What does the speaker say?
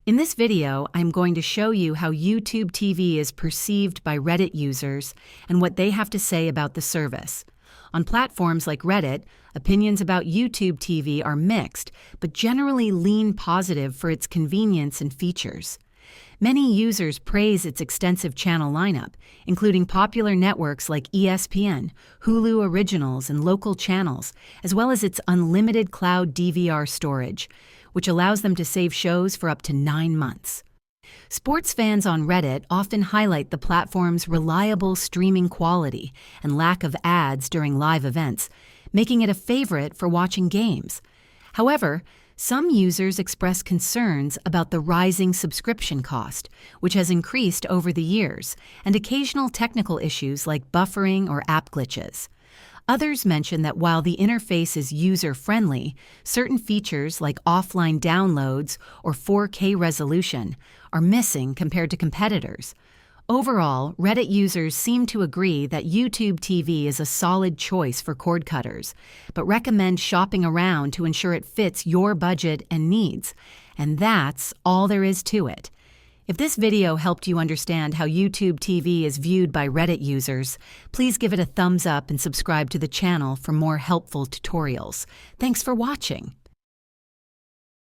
In this video, I'm going to show you how YouTube TV is perceived by Reddit users and what they have to say about the service. On platforms like Reddit, opinions about YouTube TV are mixed, but generally lean positive for its convenience and features. Many users praise its extensive channel lineup, including popular networks like ESPN, Hulu Originals, and local channels, as well as its unlimited cloud DVR storage, which allows them to save shows for up to 9 months. Sports fans on Reddit often highlight the platform's reliable streaming quality and lack of ads during live events, making it a favorite for watching games. However, some users express concerns about the rising subscription cost, which has increased over the years, and occasional technical issues like buffering or app glitches. Others mention that while the interface is user-friendly, certain features like offline downloads or 4K resolution are missing compared to competitors. Overall, Reddit users seem to agree that YouTube TV is a solid choice for cord cutters, but recommend shopping around to ensure it fits your budget and needs. And that's all there is to it. If this video helped you understand how YouTube TV is viewed by Reddit users, please give it a thumbs up and subscribe to the channel for more helpful tutorials. Thanks for watching.